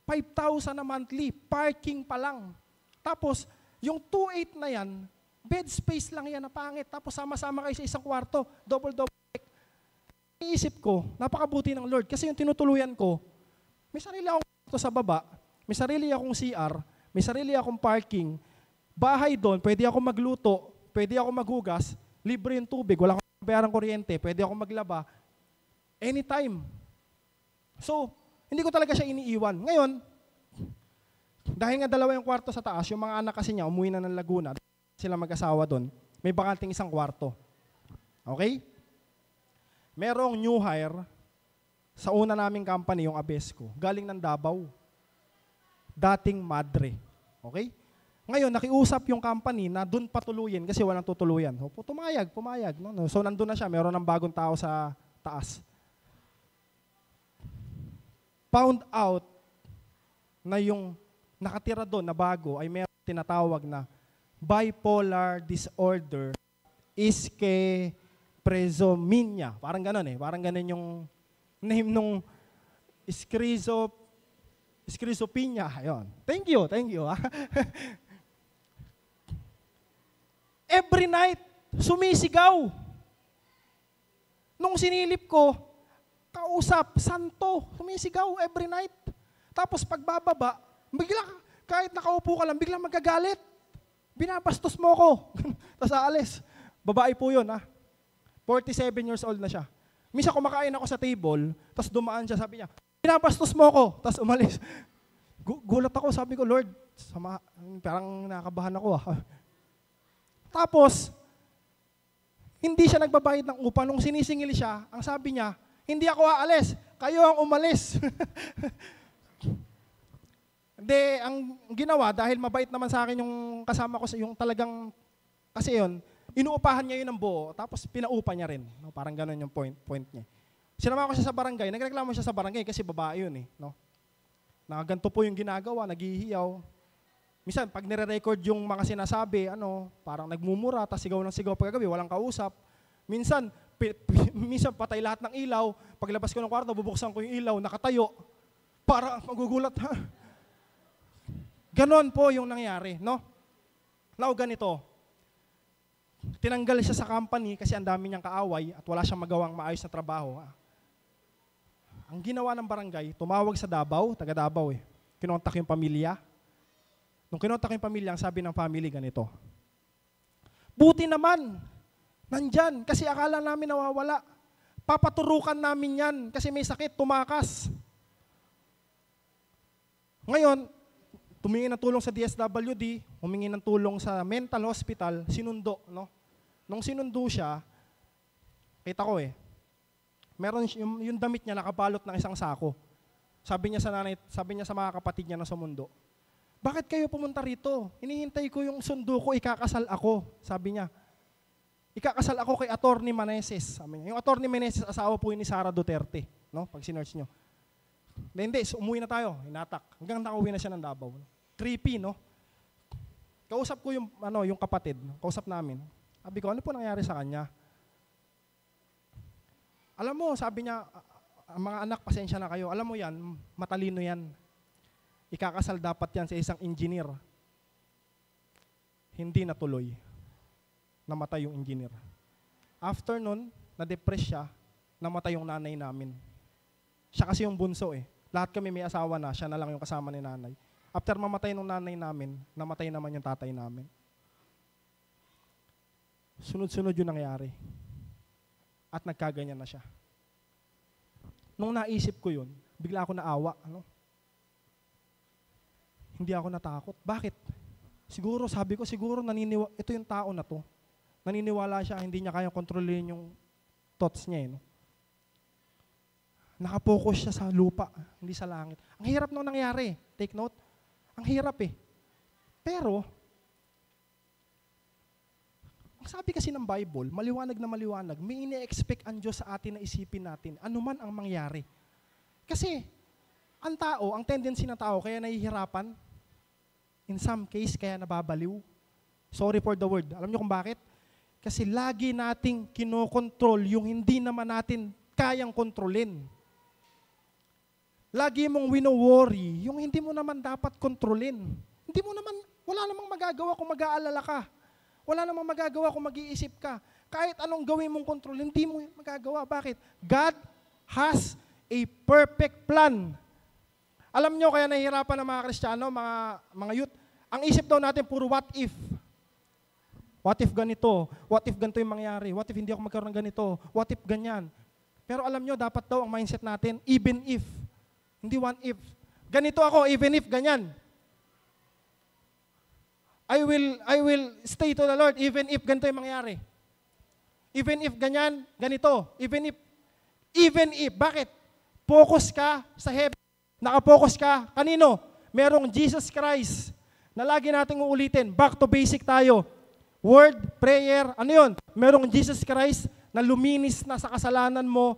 5,000 na monthly. Parking pa lang. Tapos, yung 2,800 na yan, bed space lang yan na pangit. Tapos sama-sama kayo sa 1 kwarto, double-double. Iisip ko, napakabuti ng Lord. Kasi yung tinutuluyan ko, may sarili akong kwarto sa baba, may sarili akong CR, may sarili akong parking, bahay doon, pwede ako magluto, pwede ako maghugas, libre yung tubig, wala akong bayarang kuryente, pwede ako maglaba, anytime. So, hindi ko talaga siya iniiwan. Ngayon, dahil nga 2 yung kwarto sa taas, yung mga anak kasi niya, umuwi na ng Laguna, sila mag-asawa doon, may bakanting 1 kwarto. Okay? Merong new hire sa una naming company, yung Abesco, galing ng Davao. Dating madre. Okay? Ngayon, nakiusap yung company na doon patuluyin kasi walang tutuluyan. So, pumayag. No? So, nandun na siya. Meron ng bagong tao sa taas. Found out na yung nakatira doon na bago ay meron tinatawag na bipolar disorder schizophrenia. Parang gano'n eh. Parang gano'n yung name nung schizophrenia. Ayun. Thank you. Every night, sumisigaw. Nung sinilip ko, kausap, santo, sumisigaw every night. Tapos pagbababa, bigla, kahit nakaupo ka lang, biglang magagalit. Binabastos mo ko. Tapos aalis. Babae po yun, 47 years old na siya. Misa kumakain ako sa table, tapos dumaan siya, sabi niya, binabastos mo ko, tapos umalis. Gulat ako, sabi ko, Lord, parang nakabahan ako. Tapos, hindi siya nagbabayad ng upa. Nung sinisingil siya, ang sabi niya, hindi ako aalis. Kayo ang umalis. Hindi, ang ginawa, dahil mabait naman sa akin yung kasama ko, yung talagang, kasi yun, inuupahan niya yun ng buo, tapos pinaupa niya rin. No? Parang ganun yung point niya. Sinama ko siya sa barangay, nagreklamo siya sa barangay kasi babae yun eh. No? Na ganito po yung ginagawa, naghihiyaw. Minsan, pag nire-record yung mga sinasabi, parang nagmumura, tas sigaw ng sigaw pagkagabi, walang kausap. Minsan, minsan patay lahat ng ilaw, paglabas ko ng kwarto, bubuksan ko yung ilaw, nakatayo, para magugulat, ha? Ganon po yung nangyari, no? Now, ganito, tinanggal siya sa company kasi ang dami niyang kaaway at wala siyang magawang maayos na trabaho. Ang ginawa ng barangay, tumawag sa Davao, taga Davao eh. Kinontak yung pamilya. Nung kinontak yung pamilya, ang sabi ng family ganito, buti naman, nandyan, kasi akala namin nawawala. Papaturukan namin yan kasi may sakit, tumakas. Ngayon, tumingin ng tulong sa DSWD, humingi ng tulong sa mental hospital, sinundo, no? Nung sinundo siya, kita ko meron yung damit niya nakabalot ng isang sako. Sabi niya sa nanay, sabi niya sa mga kapatid niya na sumundo, bakit kayo pumunta rito? Hinihintay ko yung sundo ko, ikakasal ako. Sabi niya, ikakasal ako kay Atty. Meneses. Sabi niya. Yung Atty. Meneses, asawa po yun ni Sara Duterte. No? Pag sinearch nyo. Hindi, umuwi na tayo, hinatak. Hanggang nakauwi na siya ng Davao. Creepy, no? Kausap ko yung kapatid, kausap namin. Sabi ko, ano po nangyari sa kanya? Alam mo, sabi niya, mga anak, pasensya na kayo. Alam mo yan, matalino yan. Ikakasal dapat yan sa isang engineer. Hindi natuloy. Namatay yung engineer. After nun, na-depress siya, namatay yung nanay namin. Siya kasi yung bunso eh. Lahat kami may asawa na, siya na lang yung kasama ni nanay. After mamatay nung nanay namin, namatay naman yung tatay namin. Sunod-sunod yung nangyari. At nagkaganyan na siya. Nung naisip ko yun, bigla ako naawa. Hindi ako natakot. Bakit? Siguro, sabi ko, ito yung tao na to. Naniniwala siya, hindi niya kayang kontrolin yung thoughts niya. Nakapokus siya sa lupa, hindi sa langit. Ang hirap nung nangyari. Take note. Ang hirap eh. Pero, ang sabi kasi ng Bible, maliwanag na maliwanag, may ine-expect ang Diyos sa atin na isipin natin, anuman ang mangyari. Kasi, ang tao, ang tendency ng tao, kaya nahihirapan, in some case, kaya nababaliw. Sorry for the word. Alam niyo kung bakit? Kasi lagi nating kinokontrol yung hindi naman natin kayang kontrolin. Lagi mong wino-worry, yung hindi mo naman dapat kontrolin. Hindi mo naman, wala namang magagawa kung mag-aalala ka. Wala namang magagawa kung mag-iisip ka. Kahit anong gawin mong kontrol, hindi mo magagawa. Bakit? God has a perfect plan. Alam nyo, kaya nahihirapan ng mga Kristiyano, mga youth, ang isip daw natin puro what if. What if ganito? What if ganito yung mangyari? What if hindi ako magkaroon ng ganito? What if ganyan? Pero alam nyo, dapat daw ang mindset natin, even if. Hindi one if. Ganito ako, even if ganyan. I will stay to the Lord even if ganito yung mangyari. Even if ganyan, ganito. Even if, bakit? Focus ka sa heaven. Nakapokus ka, kanino? Merong Jesus Christ na lagi nating uulitin. Back to basic tayo. Word, prayer, ano yun? Merong Jesus Christ na luminis na sa kasalanan mo,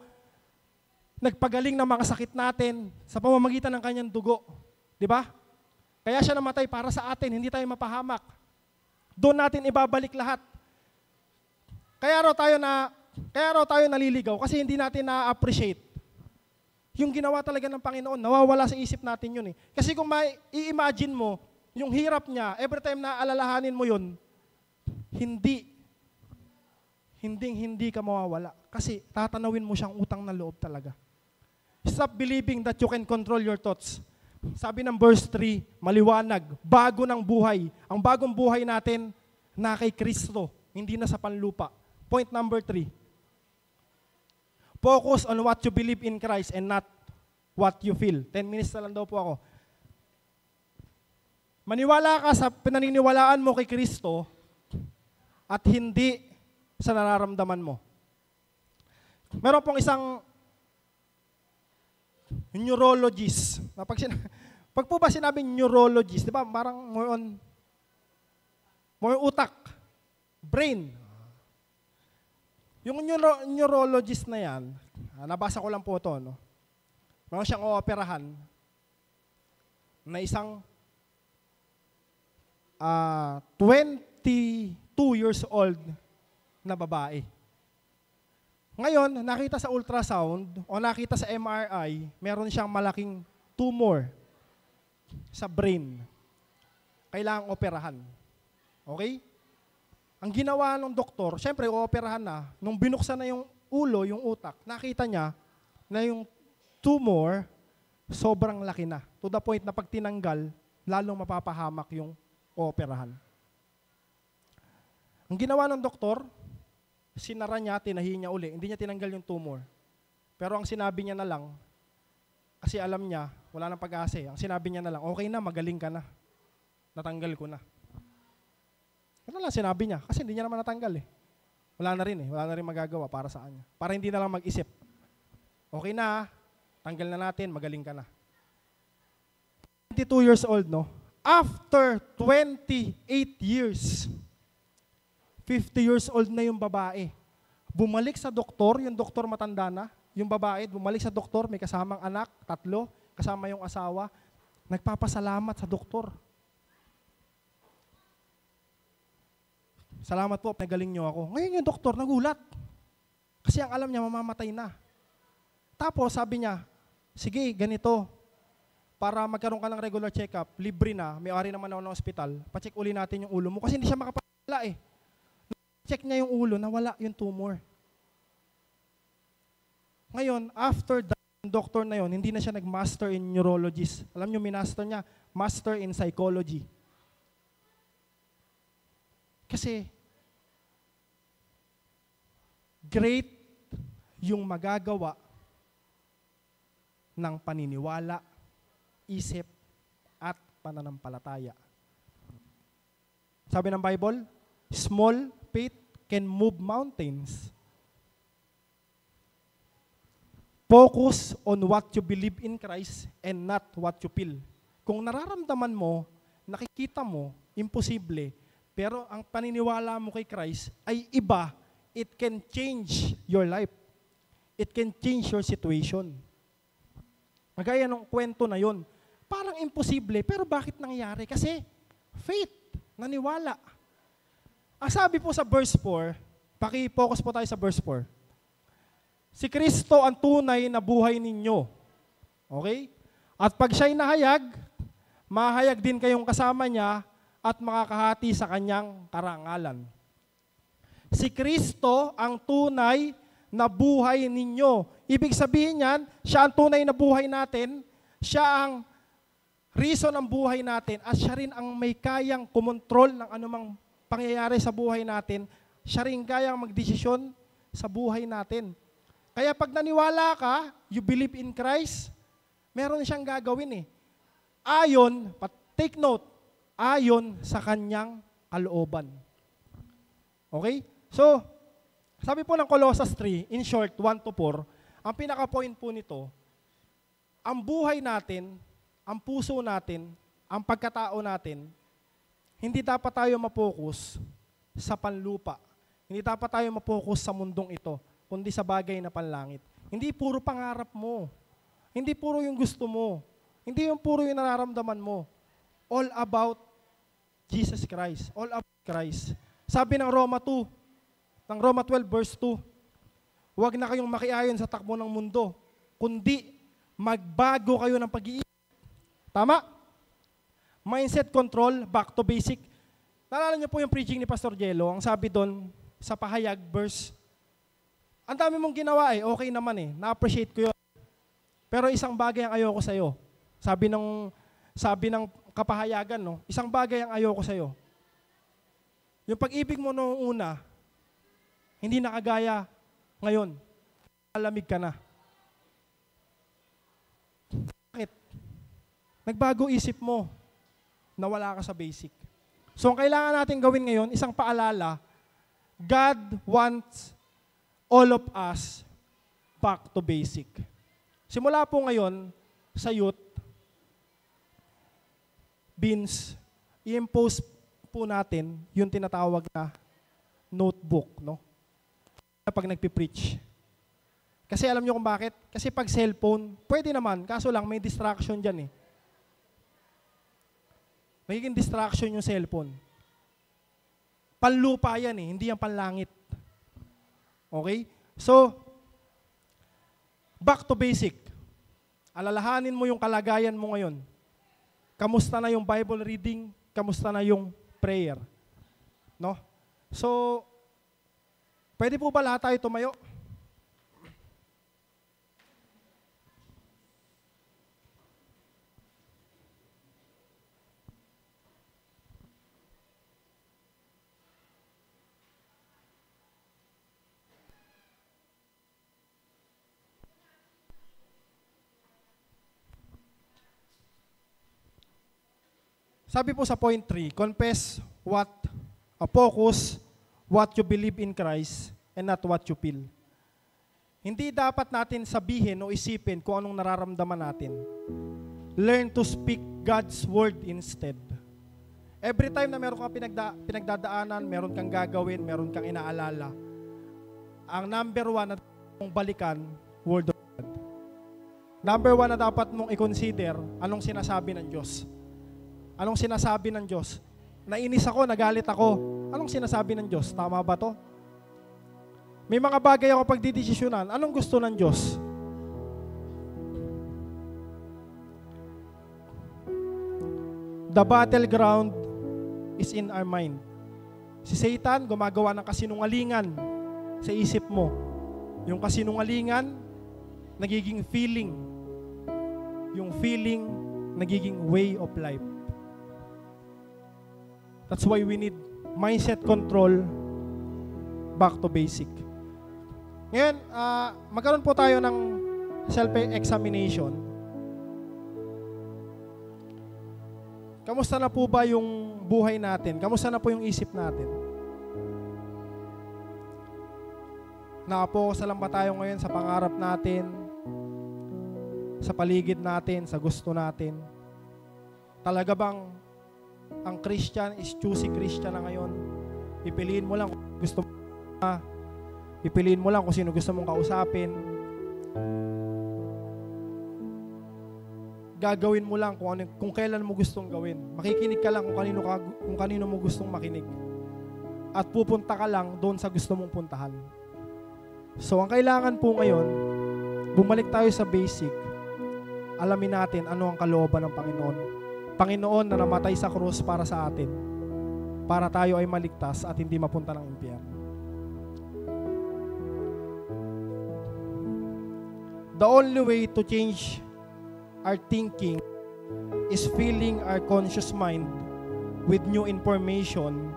nagpagaling ng mga sakit natin sa pamamagitan ng kanyang dugo. Di ba? Kaya siya namatay para sa atin, hindi tayo mapahamak. Doon natin ibabalik lahat. Kaya raw tayo naliligaw kasi hindi natin na-appreciate. Yung ginawa talaga ng Panginoon, nawawala sa isip natin yun eh. Kasi kung i-imagine mo, yung hirap niya, every time na alalahanin mo yun, hindi ka mawawala. Kasi tatanawin mo siyang utang na loob talaga. Stop believing that you can control your thoughts. Sabi ng verse 3, maliwanag, bago ng buhay. Ang bagong buhay natin na kay Kristo, hindi na sa panlupa. Point number 3. Focus on what you believe in Christ and not what you feel. 10 minutes na lang daw po ako. Maniwala ka sa pinaniniwalaan mo kay Kristo at hindi sa nararamdaman mo. Meron pong isang neurologist. Pag po ba sinabing neurologist, di ba, parang more utak, brain. Yung neurologist na yan, nabasa ko lang po ito, no? Meron siyang ooperahan na isang 22 years old na babae. Ngayon, nakita sa ultrasound o nakita sa MRI, meron siyang malaking tumor sa brain. Kailangang operahan. Okay? Ang ginawa ng doktor, syempre, ooperahan na. Nung binuksan na yung ulo, yung utak, nakita niya na yung tumor, sobrang laki na. To the point na pag tinanggal, lalong mapapahamak yung ooperahan. Ang ginawa ng doktor, sinara niya, tinahi niya uli. Hindi niya tinanggal yung tumor. Pero ang sinabi niya na lang, kasi alam niya, wala nang pag-asa. Ang sinabi niya na lang, okay na, magaling ka na. Natanggal ko na. Ano lang sinabi niya? Kasi hindi niya naman natanggal eh. Wala na rin eh. Wala na rin magagawa para sa kanya. Para hindi na lang mag-isip. Okay na, tanggal na natin, magaling ka na. 22 years old, no? After 28 years, 50 years old na yung babae. Bumalik sa doktor, yung doktor matanda na. Yung babae, bumalik sa doktor, may kasamang anak, 3, kasama yung asawa. Nagpapasalamat sa doktor. Salamat po, nagaling niyo ako. Ngayon yung doktor nagulat. Kasi ang alam niya, mamamatay na. Tapos sabi niya, sige, ganito. Para magkaroon ka ng regular check-up, libre na, may-ari naman ako ng ospital, pacheck uli natin yung ulo mo. Kasi hindi siya makapala eh. Check niya yung ulo, nawala yung tumor. Ngayon, after that, yung doctor na yun, hindi na siya nag-master in neurologist. Alam niyo, minaster niya, master in psychology. Kasi, great yung magagawa ng paniniwala, isip, at pananampalataya. Sabi ng Bible, small faith can move mountains. Focus on what you believe in Christ and not what you feel. Kung nararamdaman mo, nakikita mo, imposible, pero ang paniniwala mo kay Christ ay iba, it can change your life. It can change your situation. Magaya ng kwento na yon, parang imposible, pero bakit nangyari? Kasi faith, naniwala. Ang sabi po sa verse 4, paki-focus po tayo sa verse 4. Si Kristo ang tunay na buhay ninyo. Okay? At pag siya'y nahayag, mahayag din kayong kasama niya at makakahati sa kanyang karangalan. Si Kristo ang tunay na buhay ninyo. Ibig sabihin niyan, siya ang tunay na buhay natin, siya ang reason ng buhay natin, at siya rin ang may kayang kumontrol ng anumang pangyayari sa buhay natin, siya rin kayang magdesisyon sa buhay natin. Kaya pag naniwala ka, you believe in Christ, meron siyang gagawin eh. Ayon, take note, ayon sa kanyang kalooban. Okay? So, sabi po ng Colossus 3, in short, 1-4, ang pinaka-point po nito, ang buhay natin, ang puso natin, ang pagkatao natin, hindi dapat tayo mapokus sa panlupa. Hindi dapat tayo mapokus sa mundong ito, kundi sa bagay na panlangit. Hindi puro pangarap mo. Hindi puro yung gusto mo. Hindi yung puro yung nararamdaman mo. All about Jesus Christ. All about Christ. Sabi ng Roma 2, ng Roma 12 verse 2, huwag na kayong makiayon sa takbo ng mundo, kundi magbago kayo ng pag-iisip. Tama? Mindset control, back to basic. Naalala niyo po yung preaching ni Pastor Jello, ang sabi doon sa pahayag verse, ang dami mong ginawa eh, okay naman eh, na-appreciate ko yun. Pero isang bagay ang ayoko sa'yo. Sabi ng kapahayagan, no? Isang bagay ang ayoko sa'yo. Yung pag-ibig mo noong una, hindi nakagaya ngayon. Alamig ka na. Bakit? Nagbago isip mo. Nawala ka sa basic. So, ang kailangan natin gawin ngayon, isang paalala, God wants all of us back to basic. Simula po ngayon, sa youth, Beans, i-impose po natin yung tinatawag na notebook, no? Pag nagpipreach. Kasi alam nyo kung bakit? Kasi pag cellphone, pwede naman, kaso lang may distraction dyan eh. Magiging distraction yung cellphone. Panlupa yan eh, hindi yan panlangit. Okay? So, back to basic. Alalahanin mo yung kalagayan mo ngayon. Kamusta na yung Bible reading? Kamusta na yung prayer? No? So, pwede po ba lahat tayo tumayo? Sabi po sa point 3, confess focus what you believe in Christ and not what you feel. Hindi dapat natin sabihin o isipin kung anong nararamdaman natin. Learn to speak God's word instead. Every time na meron kang pinagdadaanan, meron kang gagawin, meron kang inaalala, ang number one na dapat mong balikan, word of God. Number one na dapat mong i-consider, anong sinasabi ng Diyos. Anong sinasabi ng Diyos? Nainis ako, nagalit ako. Anong sinasabi ng Diyos? Tama ba to? May mga bagay ako pagdidesisyonan. Anong gusto ng Diyos? The battleground is in our mind. Si Satan gumagawa ng kasinungalingan sa isip mo. Yung kasinungalingan, nagiging feeling. Yung feeling, nagiging way of life. That's why we need mindset control, back to basic. Ngayon, magkaroon po tayo ng self-examination. Kamusta na po ba yung buhay natin? Kamusta na po yung isip natin? Nakapokus lang ba tayo ngayon sa pangarap natin, sa paligid natin, sa gusto natin? Talaga bang ang Christian is choosy Christian na ngayon? Pipiliin mo lang kung gusto mo, pipiliin mo lang kung sino gusto mong kausapin. Gagawin mo lang kung kailan mo gustong gawin. Makikinig ka lang kung kanino mo gustong makinig. At pupunta ka lang doon sa gusto mong puntahan. So, ang kailangan po ngayon, bumalik tayo sa basic. Alamin natin ano ang kalooban ng Panginoon. Panginoon na namatay sa krus para sa atin, para tayo ay maligtas at hindi mapunta ng impyerno. The only way to change our thinking is filling our conscious mind with new information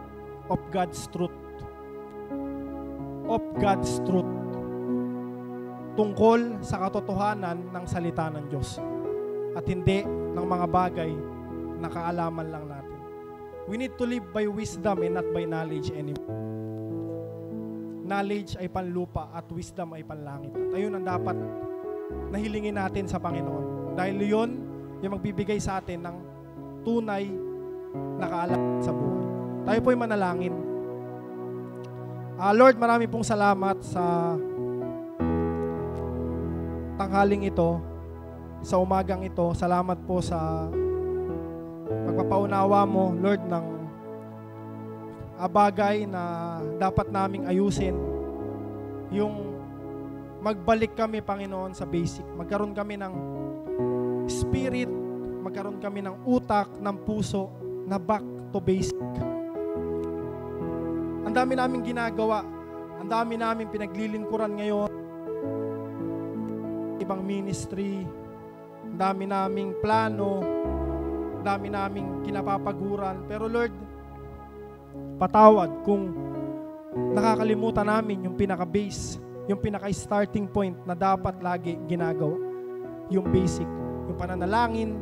of God's truth. Of God's truth. Tungkol sa katotohanan ng salita ng Diyos. At hindi ng mga bagay na kaalaman lang natin. We need to live by wisdom and not by knowledge anymore. Knowledge ay panlupa at wisdom ay panlangit. At ayun ang dapat nahilingin natin sa Panginoon. Dahil yun yung magbibigay sa atin ng tunay na kaalaman sa buhay. Tayo po'y manalangin. Lord, marami pong salamat sa tanghaling ito, sa umagang ito. Salamat po sa pagpapaunawa mo, Lord, ng bagay na dapat naming ayusin. Yung magbalik kami, Panginoon, sa basic. Magkaroon kami ng spirit, magkaroon kami ng utak, ng puso, na back to basic. Ang dami naming ginagawa, ang dami naming pinaglilingkuran ngayon, ibang ministry, ang dami naming plano, ang dami naming kinapapaguran. Pero Lord, patawad kung nakakalimutan namin yung pinaka-base, yung pinaka-starting point na dapat lagi ginagawa. Yung basic, yung pananalangin,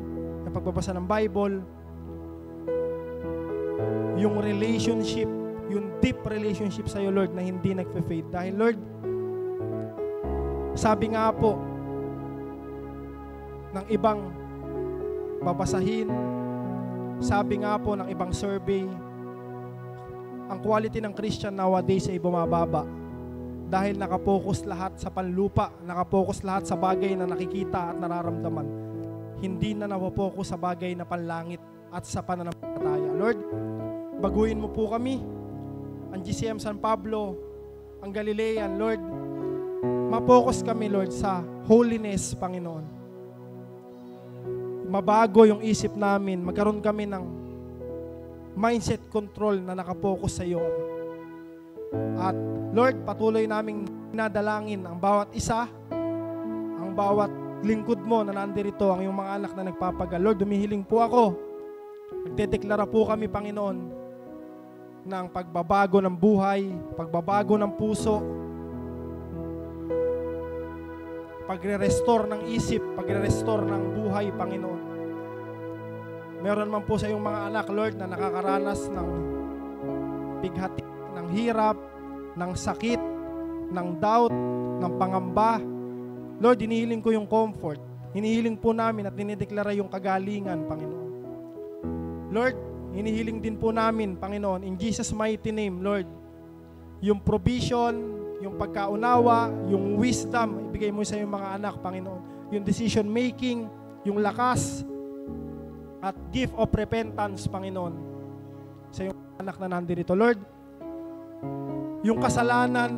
yung pagbabasa ng Bible, yung relationship, yung deep relationship sa'yo, Lord, na hindi nagfe-fade. Dahil, Lord, sabi nga po, ng ibang babasahin. Sabi nga po ng ibang survey, ang quality ng Christian nowadays ay bumababa dahil nakapokus lahat sa panlupa, nakapokus lahat sa bagay na nakikita at nararamdaman. Hindi na napopokus sa bagay na panlangit at sa pananampalataya. Lord, baguhin mo po kami, ang GCM San Pablo, ang Galilean, Lord, mapokus kami, Lord, sa holiness, Panginoon. Mabago yung isip namin, magkaroon kami ng mindset control na nakapokus sa iyo. At Lord, patuloy naming nadalangin ang bawat isa, ang bawat lingkod mo na nandirito, ang iyong mga anak na nagpapagal. Lord, dumihiling po ako. Nagdedeklara po kami, Panginoon, ng pagbabago ng buhay, pagbabago ng puso, pagre-restore ng isip, pagre-restore ng buhay, Panginoon. Meron man po sa iyong mga anak, Lord, na nakakaranas ng bighati, ng hirap, ng sakit, ng doubt, ng pangamba. Lord, hinihiling ko yung comfort. Hinihiling po namin at dinideklara yung kagalingan, Panginoon. Lord, hinihiling din po namin, Panginoon, in Jesus' mighty name, Lord, yung provision, yung pagkaunawa, yung wisdom, ibigay mo sa iyong mga anak, Panginoon. Yung decision making, yung lakas, at gift of repentance, Panginoon, sa iyong anak na nandirito. Lord, yung kasalanan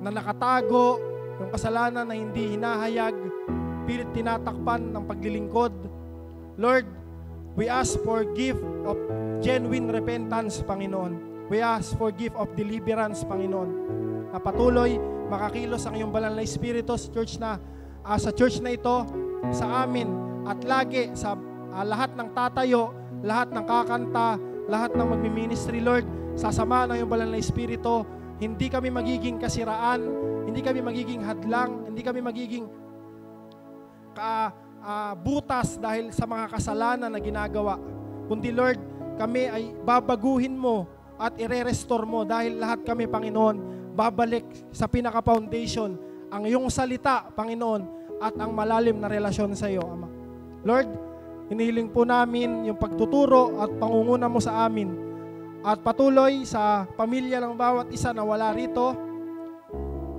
na nakatago, yung kasalanan na hindi hinahayag, pilit tinatakpan ng paglilingkod, Lord, we ask for gift of genuine repentance, Panginoon. We ask for gift of deliverance, Panginoon. Na patuloy makakilos ang iyong banal na Espiritu sa church sa church na ito, sa amin, at lagi sa lahat ng tatayo, lahat ng kakanta, lahat ng magmi-ministry, Lord, sasama ng iyong banal na Espiritu. Hindi kami magiging kasiraan, hindi kami magiging hadlang, hindi kami magiging butas dahil sa mga kasalanan na ginagawa. Kundi, Lord, kami ay babaguhin mo at ire-restore mo dahil lahat kami, Panginoon, babalik sa pinaka-foundation, ang iyong salita, Panginoon, at ang malalim na relasyon sa iyo, Ama. Lord, hinihiling po namin yung pagtuturo at pangunguna mo sa amin. At patuloy sa pamilya ng bawat isa na wala rito,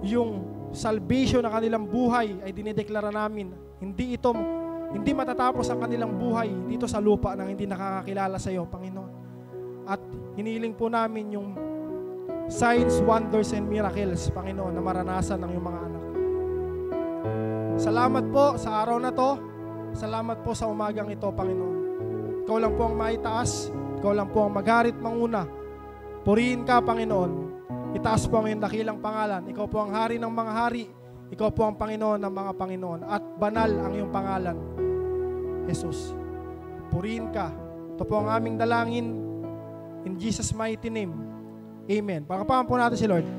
yung salvation na kanilang buhay ay dinideklara namin. Hindi matatapos ang kanilang buhay dito sa lupa nang hindi nakakakilala sa iyo, Panginoon. At hinihiling po namin yung signs, wonders, and miracles, Panginoon, na maranasan ng iyong mga anak. Salamat po sa araw na to. Salamat po sa umagang ito, Panginoon. Ikaw lang po ang maitaas. Ikaw lang po ang magharit manguna. Purihin ka, Panginoon. Itaas po ang iyong dakilang pangalan. Ikaw po ang hari ng mga hari. Ikaw po ang Panginoon ng mga Panginoon. At banal ang iyong pangalan, Jesus. Purihin ka. Ito po ang aming dalangin. In Jesus' mighty name. Amen. Pakapakan po natin si Lord.